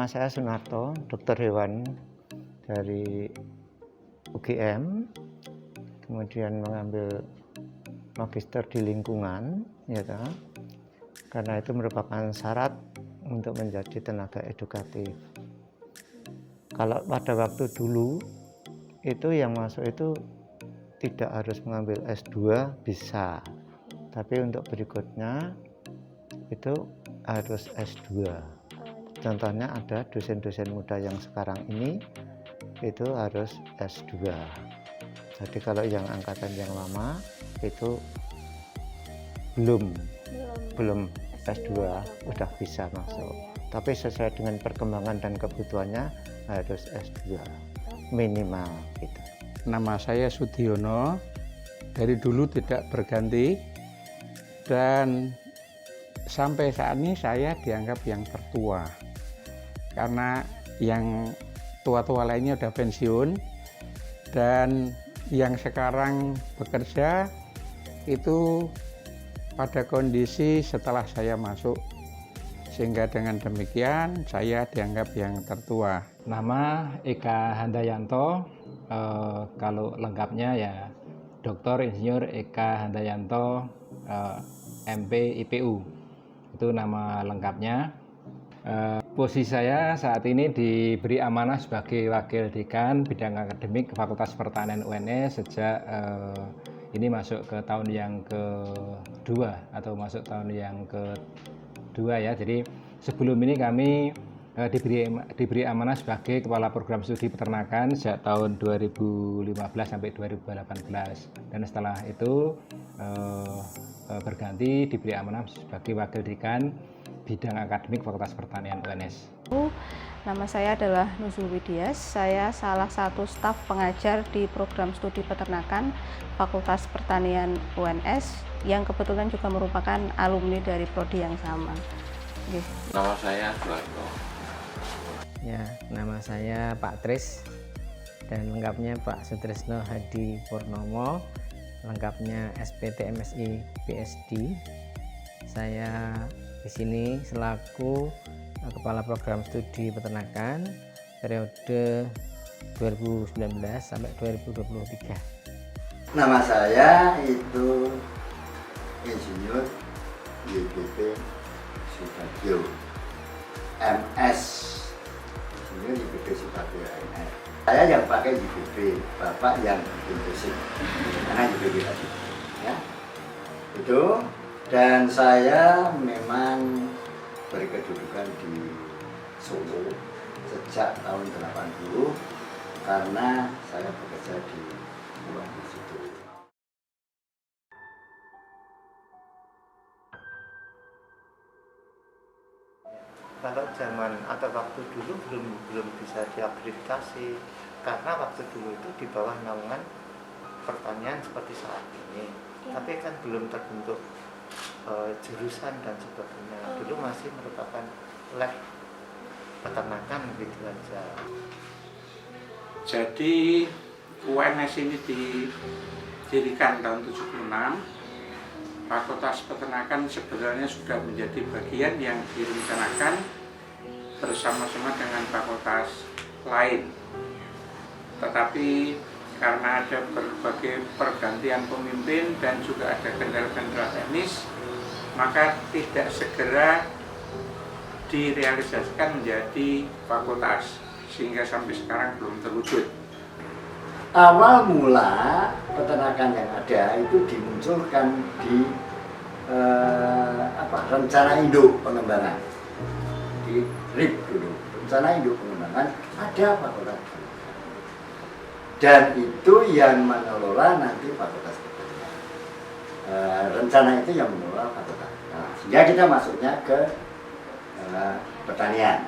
saya Sunarto, dokter hewan dari UGM, kemudian mengambil magister di lingkungan, ya kan? Karena itu merupakan syarat untuk menjadi tenaga edukatif. Kalau pada waktu dulu itu yang masuk itu tidak harus mengambil S2, bisa, tapi untuk berikutnya itu harus S2. Contohnya ada dosen-dosen muda yang sekarang ini itu harus S2. Jadi kalau yang angkatan yang lama itu belum S2 udah bisa masuk. Tapi sesuai dengan perkembangan dan kebutuhannya harus S2 minimal gitu. Nama saya Sudiono, dari dulu tidak berganti dan sampai saat ini saya dianggap yang tertua. Karena yang tua-tua lainnya udah pensiun dan yang sekarang bekerja itu pada kondisi setelah saya masuk, sehingga dengan demikian saya dianggap yang tertua. Nama Eka Handayanto, kalau lengkapnya ya Dr. Insinyur Eka Handayanto, MP IPU, itu nama lengkapnya. Posisi saya saat ini diberi amanah sebagai Wakil Dekan Bidang Akademik Fakultas Pertanian UNS sejak ini masuk ke tahun yang kedua atau masuk tahun yang kedua ya. Jadi sebelum ini kami diberi amanah sebagai Kepala Program Studi Peternakan sejak tahun 2015 sampai 2018, dan setelah itu berganti diberi amanah sebagai Wakil Dekan Bidang Akademik Fakultas Pertanian UNS. Nama saya adalah Nuzul Widias, saya salah satu staf pengajar di Program Studi Peternakan Fakultas Pertanian UNS yang kebetulan juga merupakan alumni dari prodi yang sama. Nama saya Suarto. Ya, nama saya Pak Tris dan lengkapnya Pak Sutrisno Hadi Purnomo, lengkapnya SPT MSI PSD. Saya di sini selaku Kepala Program Studi Peternakan periode 2019 sampai 2023. Nama saya itu Insinyur YBP Subagio MS. Insinyur YBP Subagio MS. Saya yang pakai YBP, Bapak yang bikin basic, karena YBP tadi, ya. Itu. Dan saya memang berkedudukan di Solo sejak tahun 80 karena saya bekerja di luar situ. Kalau zaman atau waktu dulu belum bisa diakreditasi karena waktu dulu itu di bawah naungan pertanian seperti saat ini, tapi kan belum terbentuk jurusan dan sebagainya. Dulu masih merupakan lab peternakan gitu aja. Jadi UNS ini didirikan tahun 76. Fakultas Peternakan sebenarnya sudah menjadi bagian yang direncanakan bersama-sama dengan fakultas lain. Tetapi karena ada berbagai pergantian pemimpin dan juga ada kendala-kendala teknis, maka tidak segera direalisasikan menjadi fakultas, sehingga sampai sekarang belum terwujud. Awal mula peternakan yang ada itu dimunculkan di rencana induk pengembangan di RIP dulu, rencana induk pengembangan ada fakultas, dan itu yang mengelola nanti fakultas pertanian. Rencana itu yang mengelola fakultas. Nah, sehingga kita masuknya ke pertanian.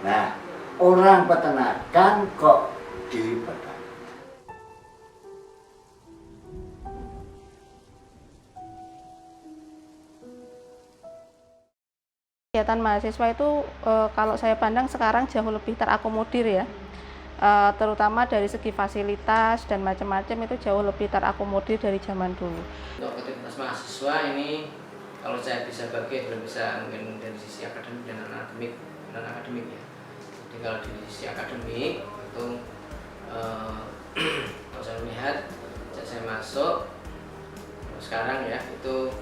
Nah, orang peternakan kok di pertanian. Kegiatan mahasiswa itu kalau saya pandang sekarang jauh lebih terakomodir ya, terutama dari segi fasilitas dan macam-macam itu jauh lebih terakomodir dari zaman dulu. Untuk aktivitas mahasiswa ini kalau saya bisa bagi belum bisa mungkin dari sisi akademik dan akademik ya. Jadi kalau di sisi akademik itu kalau saya melihat sejak saya masuk sekarang ya itu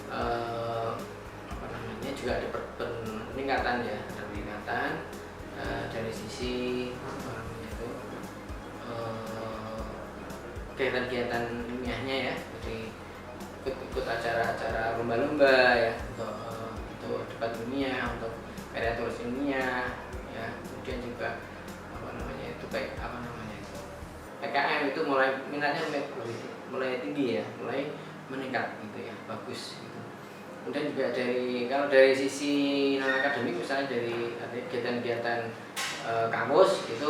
apa namanya juga ada peningkatan ya, ada peningkatan dari sisi apa namanya itu kegiatan-kegiatan ilmiahnya ya, jadi ikut acara-acara lomba-lomba ya untuk debat ilmiah, untuk karya tulis ilmiah ya, kemudian juga apa namanya itu kayak apa namanya itu PKM itu mulai minatnya mulai tinggi ya, mulai meningkat gitu ya, bagus gitu. Kemudian juga kalau dari sisi non akademik misalnya dari kegiatan-kegiatan kampus itu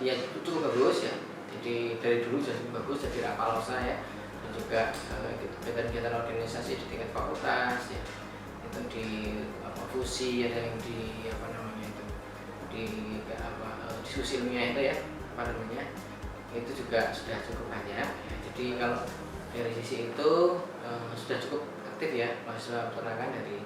ya cukup bagus ya, jadi dari dulu sudah cukup bagus, jadi Rapalosa ya, dan juga kegiatan-kegiatan organisasi di tingkat fakultas ya, itu di fusi ada yang di apa namanya itu di diskusi ilmiah itu ya apa namanya itu juga sudah cukup banyak ya. Jadi kalau dari sisi itu sudah cukup aktif ya mahasiswa peternakan dari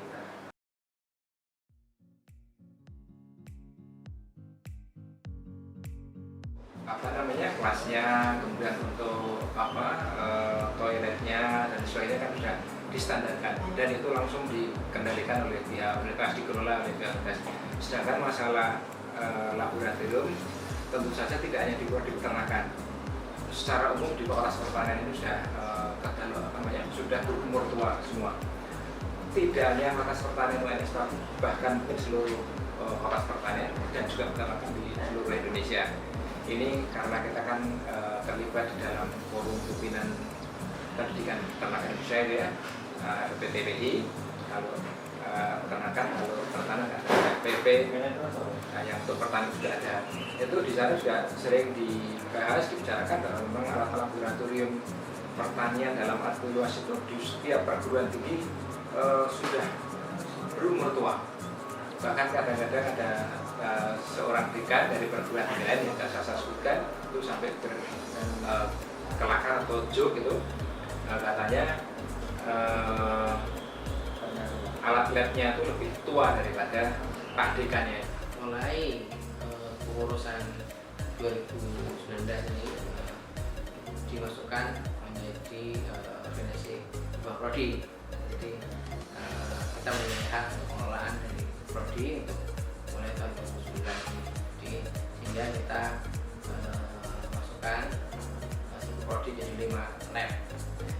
apa namanya kelasnya, kemudian untuk toiletnya dan sebagainya kan sudah distandarkan dan itu langsung dikendalikan oleh pihak universitas, dikelola oleh pihak universitas. Sedangkan masalah laboratorium tentu saja tidak hanya di peternakan, secara umum di Fakultas Pertanian ini sudah sudah berumur tua semua. Tidak hanya Fakultas Pertanian UNS, bahkan mungkin seluruh Fakultas Pertanian dan juga peternakan di seluruh Indonesia. Ini karena kita kan terlibat di dalam forum pimpinan pendidikan peternakan Indonesia ya, PTPI, kalau peternakan, kalau pertanian ada PP, yang untuk pertanian sudah ada. Itu di sana juga sering dibahas, dibicarakan bahwa memang alat laboratorium pertanian dalam arti luas itu di setiap perguruan tinggi sudah berumur tua. Bahkan kadang-kadang ada seorang dekan dari perguruan tinggi lain yang saya sebutkan itu sampai kelakar atau joke itu katanya alat labnya itu lebih tua daripada pak dekannya. mulai pengurusan 2019 ini dimasukkan menjadi organisasi buah prodi. Jadi kita memiliki hak pengelolaan dari prodi untuk mulai tahun 2019 ini. Jadi sehingga kita masukkan prodi jadi 5 lab,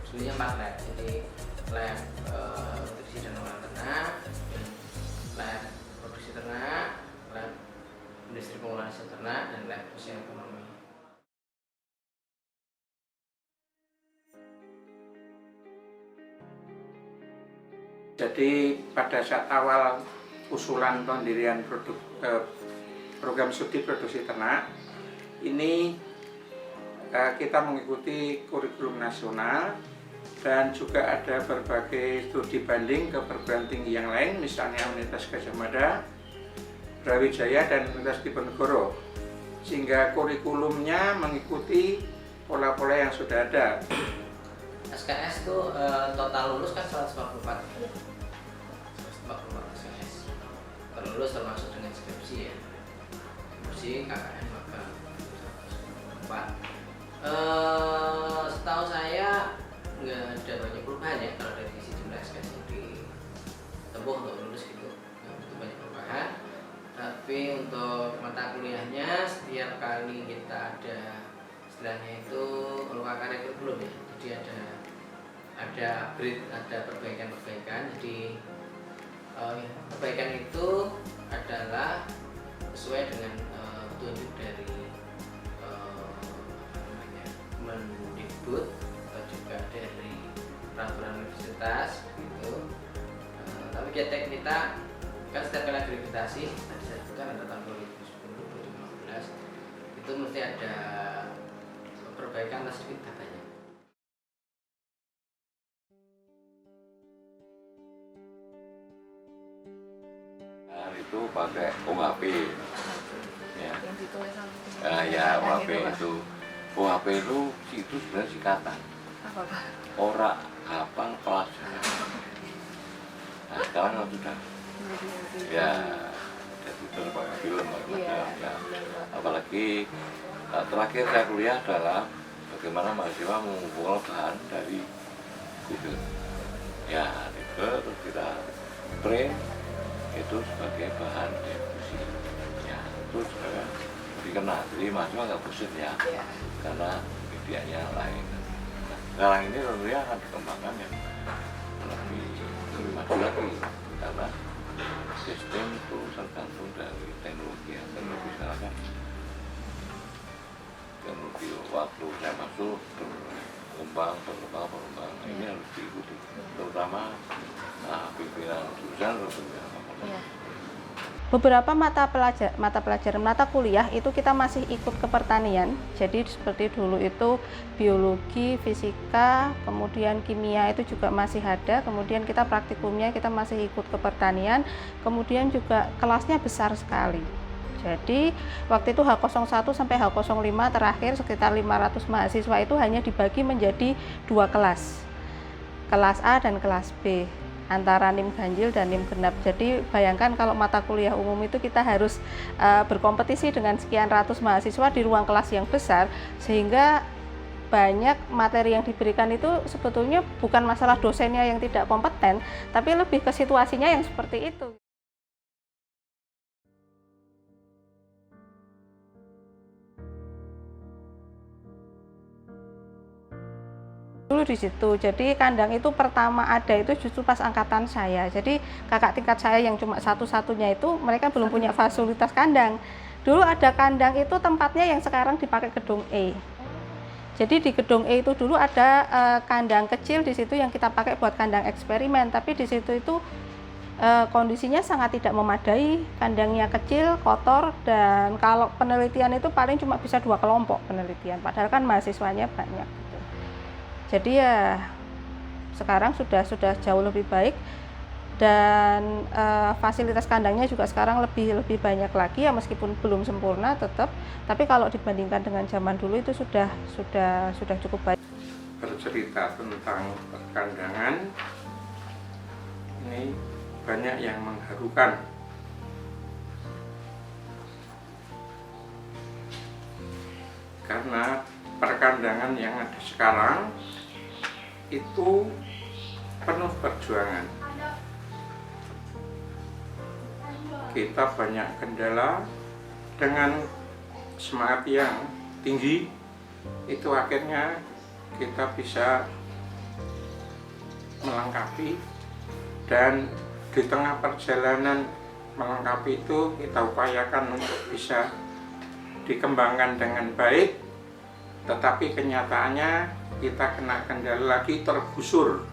sebenarnya 4 lab. Jadi lab nutrisi dan olahan ternak, lab produksi ternak, lab industri pengolahan hasil ternak, dan lab sosial ekonomi. Jadi pada saat awal usulan pendirian program studi produksi ternak ini kita mengikuti kurikulum nasional dan juga ada berbagai studi banding ke perguruan tinggi yang lain, misalnya Universitas Gadjah Mada, Brawijaya, dan Universitas Diponegoro, sehingga kurikulumnya mengikuti pola-pola yang sudah ada. SKS itu total lulus kan 144 SKS. Lulus termasuk dengan skripsi ya, skripsi, KKN, magang 144. Setahu saya nggak ada banyak perubahan ya kalau dari sisi jumlah SKS yang ditempuh untuk lulus gitu, nggak begitu banyak perubahan. Tapi untuk mata kuliahnya setiap kali kita ada istilahnya itu karya kurikulum ya, jadi ada upgrade, ada perbaikan. Jadi perbaikan itu adalah sesuai dengan petunjuk dari Mendikbud atau juga dari peraturan universitas gitu. Tapi kita kan setiap kali akreditasi tadi saya sebutkan ada tahun 2010, 2015 itu mesti ada perbaikan lah sedikit katanya. Itu pakai UHP ya. Ya UHP itu itu sebenarnya singkatan ora hafal pelajaran. Nah sekarang sudah ya jadi terbaik film ya. Apalagi terakhir saya kuliah adalah bagaimana mahasiswa mengumpulkan bahan dari Google. Ya, terus kita print itu sebagai bahan diskusi. Ya, itu sebenarnya dikenal. Jadi mahasiswa nggak bosan ya, karena medianya lain. Nah, sekarang ini tentunya akan dikembangkan yang lebih maju lagi, karena sistem itu tergantung dari teknologi. Teknologi sekarang kan teknologi waktu saya masuk berkembang. Ini harus diikuti, terutama pimpinan jurusan atau pimpinan fakultas. Beberapa mata kuliah itu kita masih ikut ke pertanian. Jadi seperti dulu itu biologi, fisika, kemudian kimia itu juga masih ada. Kemudian kita praktikumnya kita masih ikut ke pertanian. Kemudian juga kelasnya besar sekali. Jadi waktu itu H01 sampai H05 terakhir sekitar 500 mahasiswa itu hanya dibagi menjadi 2 kelas. Kelas A dan kelas B. Antara NIM ganjil dan NIM genap. Jadi bayangkan kalau mata kuliah umum itu kita harus berkompetisi dengan sekian ratus mahasiswa di ruang kelas yang besar, sehingga banyak materi yang diberikan itu sebetulnya bukan masalah dosennya yang tidak kompeten, tapi lebih ke situasinya yang seperti itu. Dulu di situ, jadi kandang itu pertama ada itu justru pas angkatan saya. Jadi kakak tingkat saya yang cuma satu-satunya itu mereka belum punya fasilitas kandang. Dulu ada kandang itu tempatnya yang sekarang dipakai gedung E. Jadi di gedung E itu dulu ada kandang kecil di situ yang kita pakai buat kandang eksperimen. Tapi di situ itu kondisinya sangat tidak memadai, kandangnya kecil, kotor, dan kalau penelitian itu paling cuma bisa 2 kelompok penelitian. Padahal kan mahasiswanya banyak. Jadi ya sekarang sudah jauh lebih baik, dan fasilitas kandangnya juga sekarang lebih banyak lagi ya, meskipun belum sempurna tetap, tapi kalau dibandingkan dengan zaman dulu itu sudah cukup baik. Bercerita tentang perkandangan ini banyak yang mengharukan. Karena perkandangan yang ada sekarang itu penuh perjuangan. Kita banyak kendala, dengan semangat yang tinggi itu akhirnya kita bisa melengkapi, dan di tengah perjalanan melengkapi itu kita upayakan untuk bisa dikembangkan dengan baik, tetapi kenyataannya kita kena kendala lagi, tergusur.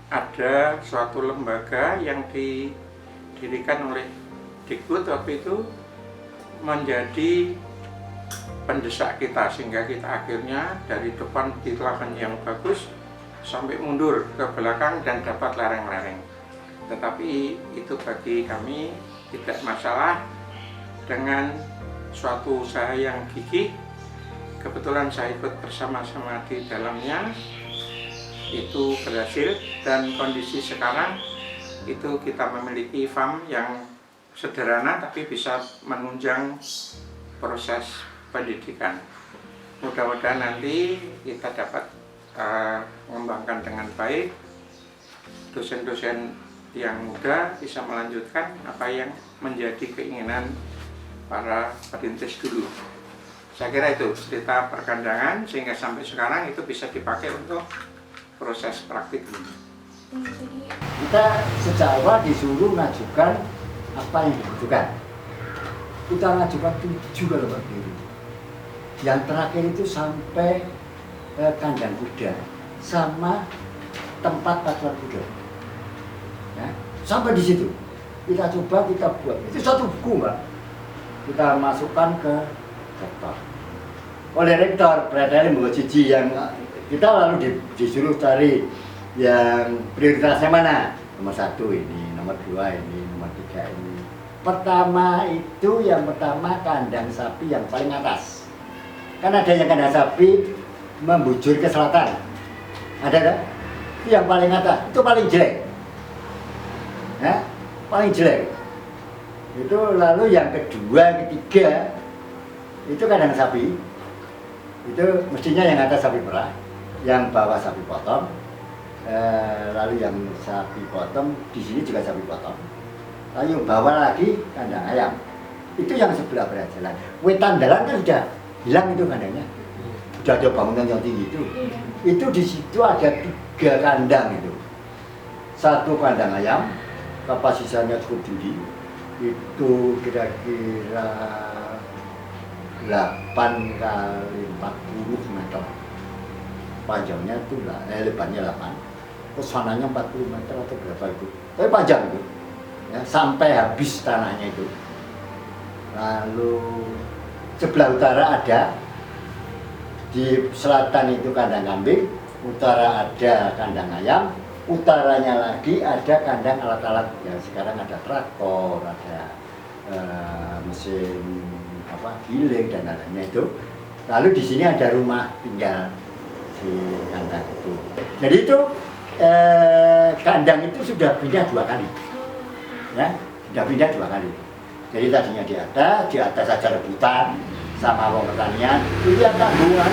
Ada suatu lembaga yang didirikan oleh Dikbud waktu itu menjadi pendesak kita, sehingga kita akhirnya dari depan di lahan yang bagus sampai mundur ke belakang dan dapat lereng-lereng. Tetapi itu bagi kami tidak masalah. Dengan suatu usaha yang gigih, kebetulan saya ikut bersama-sama di dalamnya, itu berhasil, dan kondisi sekarang itu kita memiliki farm yang sederhana tapi bisa menunjang proses pendidikan. Mudah-mudahan nanti kita dapat mengembangkan dengan baik, dosen-dosen yang muda bisa melanjutkan apa yang menjadi keinginan para perintis dulu. Saya kira itu cerita perkandangan, sehingga sampai sekarang itu bisa dipakai untuk proses praktik. Kita sejak awal disuruh mengajukan apa yang dibutuhkan. Kita mengajukan 7 lembar biru. Yang terakhir itu sampai kandang kuda sama tempat pacuan kuda. Ya, sampai di situ kita coba, kita buat. Itu satu buku, Mbak. Kita masukkan ke rektor. Oleh rektor berada di Cici yang kita lalu disuruh cari yang prioritasnya mana. Nomor 1 ini, nomor 2 ini, nomor 3 ini. Pertama itu yang pertama kandang sapi yang paling atas. Kan ada yang kandang sapi membujur ke selatan. Ada kan? Itu yang paling atas, itu paling jelek. Ya? paling jelek. Itu lalu yang kedua, ketiga itu kandang sapi. Itu mestinya yang atas sapi perah, yang bawah sapi potong. Lalu yang sapi potong di sini juga sapi potong. Lalu yang bawah lagi kandang ayam. Itu yang sebelah belah jalan. Wetan dalan kan sudah hilang itu kandangnya. Sudah ada bangunan yang tinggi itu. Itu di situ ada 3 kandang itu. 1 kandang ayam, kapasitasnya cukup tinggi. Itu kira-kira 8 kali 40 meter. Panjangnya itu lebarnya 8. Terus sananya 40 meter atau berapa itu. Tapi panjang itu. Ya, sampai habis tanahnya itu. Lalu sebelah utara ada, di selatan itu kandang kambing, utara ada kandang ayam, utaranya lagi ada kandang alat-alat. Ya sekarang ada traktor, ada mesin giling dan lain-lainnya itu. Lalu di sini ada rumah tinggal di kandang itu. Jadi itu kandang itu sudah pindah 2 kali, ya sudah pindah 2 kali. Jadi tadinya di atas saja rebutan sama wong pertanian. Iya tak hubungan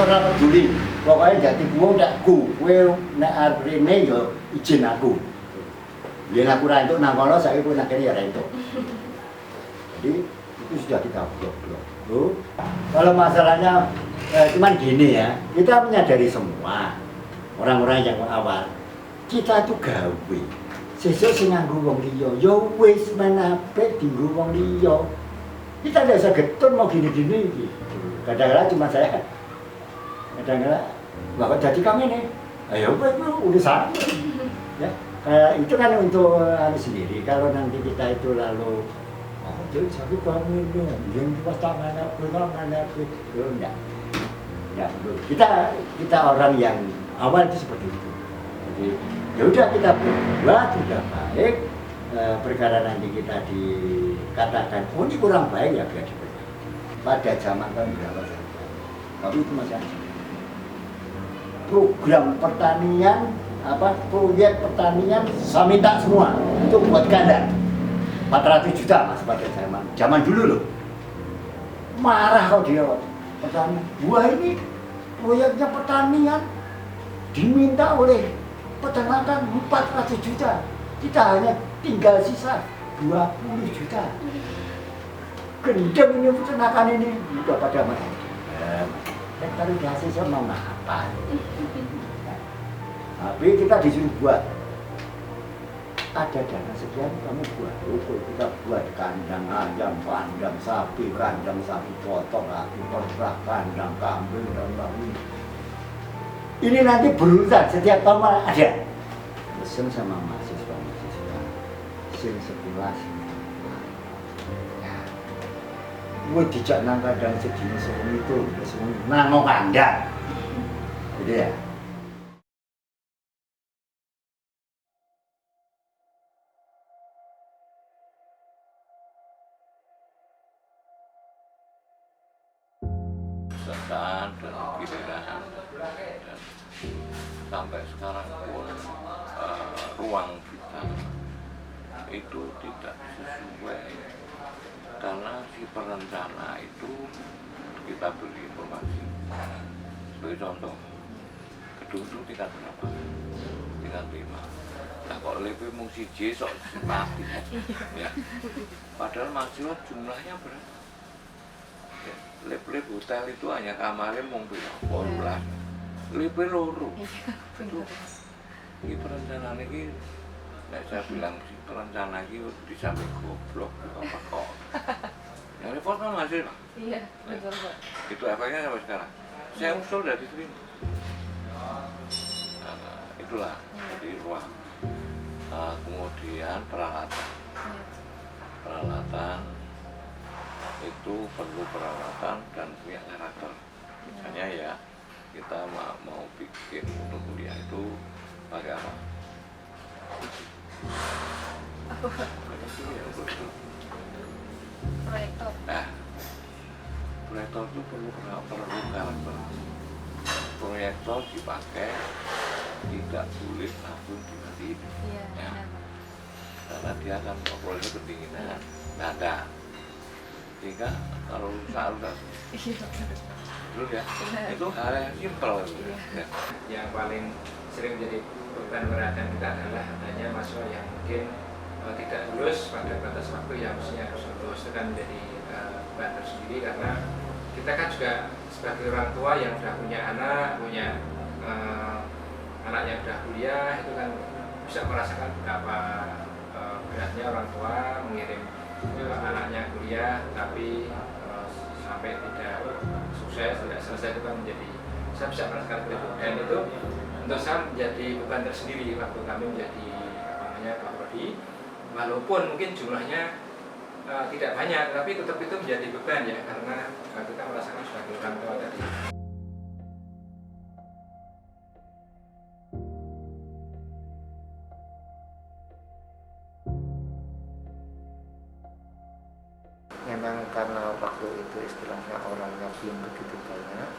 ora peduli. Pokoknya jadi kuwo ndak ku, kowe nek arep rene yo izin aku. Yen aku ra entuk nang kono saiki kowe nak kene ya ra entuk. Jadi itu sudah kita blok-blok. Kalau masalahnya cuman gini ya, kita menyadari semua orang-orang yang awal kita tuh gawe. Sesuk sing nganggo wong liya, ya wis menapik dienggo wong liya. Kita tidak usah getun mau gini-gini gitu. Kadang-kadang cuma saya, kadang-kadang bakal jadi kami nih. Ayo, urusan. Ya, itu kan untuk sendiri. Kalau nanti kita itu lalu, jadi sapi kami ini, yang pas tangan apa, enggak. Ya, kita orang yang awal itu seperti itu. Jadi ya udah kita buat sudah baik. Perkara nanti kita dikatakan, oh ini kurang baik ya biar diperbaiki. Pada zaman tahun berapa saja, tapi itu masih ada. Program pertanian, proyek pertanian, saya minta semua untuk buat kandang. 400 juta mas pada zaman dulu loh. Marah kalau dia pertanian. Wah ini proyeknya pertanian diminta oleh peternakan 400 juta. Kita hanya tinggal sisa 20 juta. Gendeng ini peternakan ini udah pada mana? Kita udah sisa mau apa? Tapi kita disuruh buat. Ada dana sekian kamu buat. Kita buat kandang ayam, kandang sapi potong, perah, kandang kambing dan lain. Ini nanti berurutan setiap tahun ada. Pesen sama mahasiswa sing 11. Gue dijak nang kandang sedina sewengi itu, nang kandang. Gitu ya. Kesesatan dan giliran dan sampai sekarang pun ruang kita itu tidak sesuai karena si perencana itu kita beri informasi. Sebagai contoh, gedung itu tingkat berapa? Tingkat 5. Nah kok lebih mung siji sok mati. Ya. Padahal mahasiswa jumlahnya berapa? Ya. Lep-lep hotel itu hanya kamarnya mung 12. Lep loro. Ini perencanaan ini, saya bilang sih perencana ini bisa goblok apa kok. Yang repot kan masih lah. Iya, betul Pak. Itu efeknya sampai sekarang. Saya usul dari diterima. Itulah jadi ruang. Kemudian peralatan. Peralatan itu perlu peralatan dan punya karakter. Misalnya ya kita mau bikin untuk kuliah itu pakai apa? Proyektor. Nah, proyektor itu perlu karakter. Proyektor dipakai tidak boleh langsung dimati. Iya. Ya. karena dia akan memperoleh pendinginan nada, sehingga kalau rusak terus ya itu hal yang simpel ya. Yang paling sering menjadi beban perhatian kita adalah adanya mahasiswa yang mungkin tidak lulus pada batas waktu yang mestinya harus lulus. Itu kan menjadi beban tersendiri, karena kita kan juga sebagai orang tua yang sudah punya anak yang sudah kuliah, itu kan bisa merasakan betapa beratnya orang tua mengirim anaknya kuliah tapi sampai tidak sukses, tidak selesai, itu kan menjadi, saya bisa merasakan itu, dan itu untuk saya menjadi beban tersendiri waktu kami menjadi Pak Prodi. Walaupun mungkin jumlahnya tidak banyak, tapi tetap itu menjadi beban ya, karena kita merasakan sebagai orang tua tadi. Memang karena waktu itu istilahnya orangnya belum begitu banyak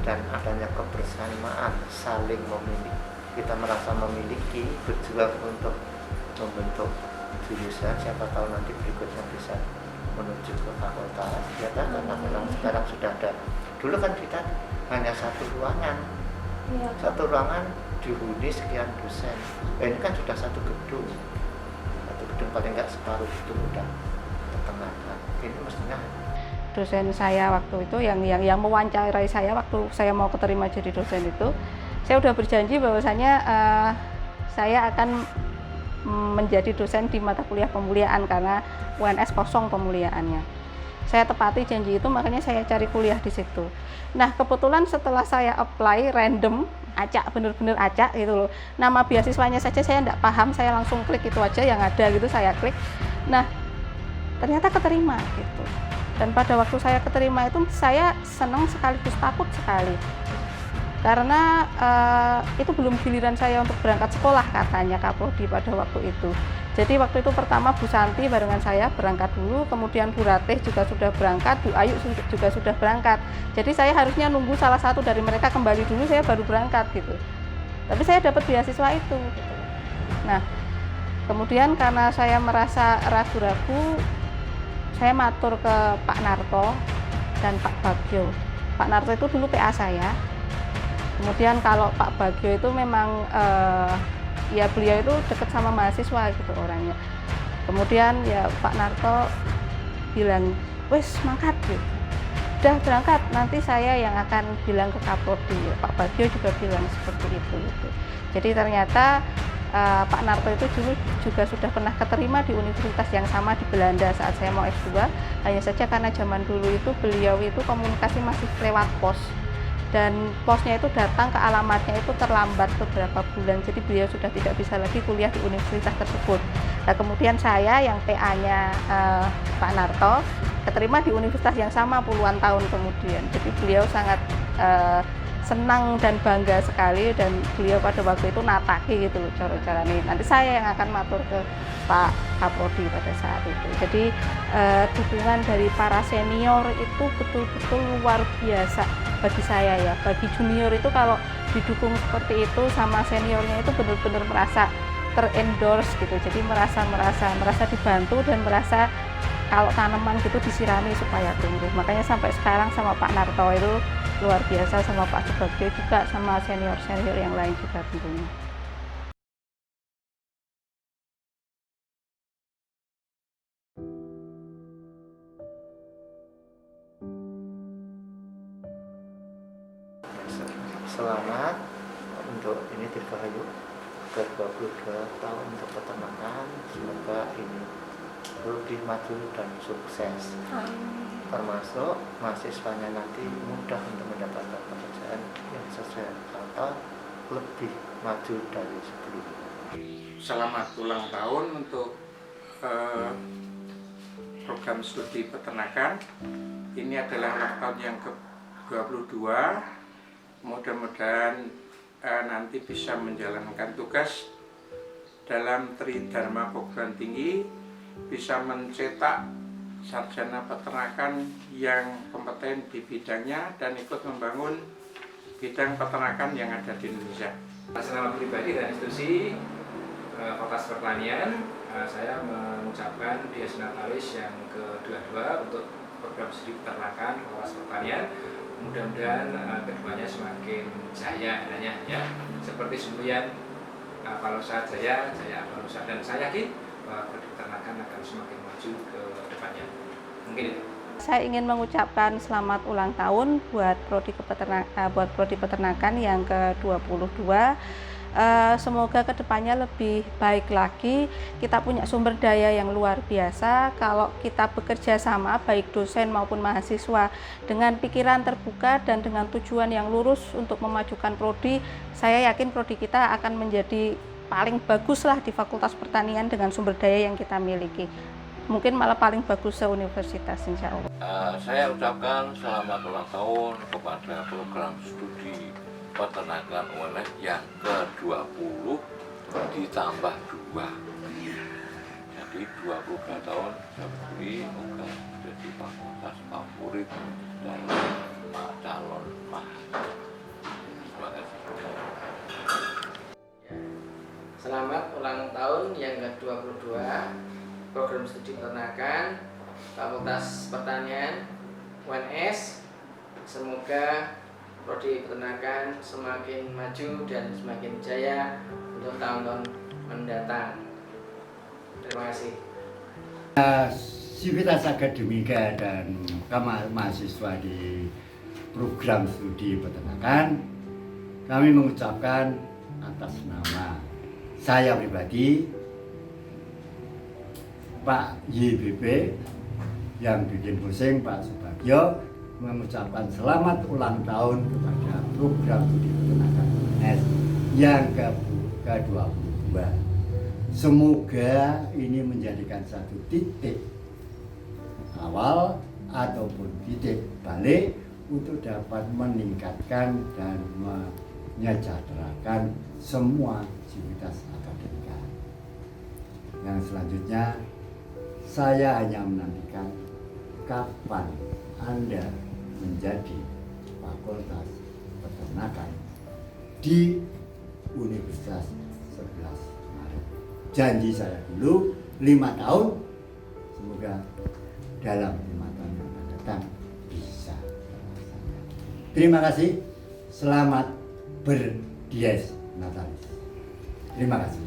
dan adanya kebersamaan saling memiliki, kita merasa memiliki, berjuang untuk membentuk jurusan, siapa tahu nanti berikutnya bisa menuju ke fakultas ya kan, karena memang sekarang sudah ada. Dulu kan kita hanya satu ruangan dihuni sekian dosen, ini kan sudah satu gedung paling nggak separuh itu udah setengah. Ini mestinya dosen saya waktu itu yang mewawancarai saya waktu saya mau keterima jadi dosen itu, saya udah berjanji bahwasanya saya akan menjadi dosen di mata kuliah pemuliaan karena UNS kosong pemuliaannya. Saya tepati janji itu, makanya saya cari kuliah di situ. Nah, kebetulan setelah saya apply random, acak, bener-bener acak gitu loh. Nama beasiswanya saja saya enggak paham, saya langsung klik itu aja yang ada gitu, saya klik. Nah, ternyata keterima gitu. Dan pada waktu saya keterima itu saya senang sekaligus takut sekali. Karena itu belum giliran saya untuk berangkat sekolah katanya Kaprodi pada waktu itu. Jadi waktu itu pertama Bu Santi barengan saya berangkat dulu, kemudian Bu Ratih juga sudah berangkat, Bu Ayu juga sudah berangkat. Jadi saya harusnya nunggu salah satu dari mereka kembali dulu, saya baru berangkat gitu. Tapi saya dapat beasiswa itu. Gitu. Nah, kemudian karena saya merasa ragu-ragu, saya matur ke Pak Narto dan Pak Bagio. Pak Narto itu dulu PA saya. Kemudian kalau Pak Bagio itu memang ya beliau itu dekat sama mahasiswa gitu orangnya. Kemudian ya Pak Narto bilang, wes mangkat gitu. Udah berangkat, nanti saya yang akan bilang ke Kaprodi. Pak Bagio juga bilang seperti itu gitu. Jadi ternyata Pak Narto itu dulu juga sudah pernah keterima di universitas yang sama di Belanda saat saya mau S2. Hanya saja karena zaman dulu itu beliau itu komunikasi masih lewat pos. Dan posnya itu datang ke alamatnya itu terlambat beberapa bulan, jadi beliau sudah tidak bisa lagi kuliah di universitas tersebut. Nah, kemudian saya yang PA-nya Pak Narto keterima di universitas yang sama puluhan tahun kemudian. Jadi beliau sangat senang dan bangga sekali, dan beliau pada waktu itu nataki gitu loh cara-cara ini. Nanti saya yang akan matur ke Pak Kaprodi pada saat itu. Jadi dukungan dari para senior itu betul-betul luar biasa bagi saya ya. Bagi junior itu kalau didukung seperti itu sama seniornya itu benar-benar merasa terendorse gitu. Jadi merasa dibantu dan merasa kalau tanaman gitu disirami supaya tumbuh. Makanya sampai sekarang sama Pak Narto itu luar biasa, sama Pak Subagio juga, sama senior-senior yang lain juga tentunya. Selamat untuk ini Dirgahayu ke-22 tahun untuk peternakan, semoga ini lebih maju dan sukses. Termasuk mahasiswanya nanti mudah untuk mendapatkan pekerjaan yang sesuai atau lebih maju dari sebelumnya. Selamat ulang tahun untuk program studi peternakan. Ini adalah ulang tahun yang ke-22. Mudah-mudahan nanti bisa menjalankan tugas dalam Tridharma Perguruan Tinggi, bisa mencetak sarjana peternakan yang kompeten di bidangnya dan ikut membangun bidang peternakan yang ada di Indonesia. Atas nama pribadi dan institusi Fakultas Pertanian, saya mengucapkan Dies Natalis yang kedua untuk program studi peternakan Fakultas Pertanian. Mudah-mudahan kedepannya semakin jaya adanya ya. Seperti semboyan Apalosa Jaya, Jaya Apalosa, dan saya yakin bahwa prodi peternakan akan semakin maju ke depannya. Mungkin itu. Saya ingin mengucapkan selamat ulang tahun buat prodi peternakan yang ke-22. Semoga kedepannya lebih baik lagi. Kita punya sumber daya yang luar biasa. Kalau kita bekerja sama, baik dosen maupun mahasiswa, dengan pikiran terbuka dan dengan tujuan yang lurus untuk memajukan prodi, saya yakin prodi kita akan menjadi paling bagus lah di Fakultas Pertanian dengan sumber daya yang kita miliki. Mungkin malah paling bagus se-universitas, insya Allah. Saya ucapkan selamat ulang tahun kepada program studi peternakan UNS yang ke-20 ditambah 2. Jadi 22 tahun saya beri semoga menjadi fakultas favorit dari calon mahasiswa. Terima kasih. Selamat ulang tahun yang ke-22 program studi peternakan Fakultas Pertanian UNS. Semoga prodi peternakan semakin maju dan semakin jaya untuk tahun-tahun mendatang. Terima kasih. Sivitas akademika dan mahasiswa di program studi peternakan, kami mengucapkan atas nama saya pribadi, Pak YBP, yang bikin pusing Pak Subagio, mengucapkan selamat ulang tahun kepada program studi peternakan UNS yang ke-22. Semoga ini menjadikan satu titik awal ataupun titik balik untuk dapat meningkatkan dan menyejahterakan semua sivitas akademika. Yang selanjutnya, saya hanya menantikan kapan Anda menjadi Fakultas Peternakan di Universitas 11 Maret. Janji saya dulu 5 tahun, semoga dalam 5 tahun yang akan datang bisa terlaksana. Terima kasih, selamat berdies Natalis. Terima kasih.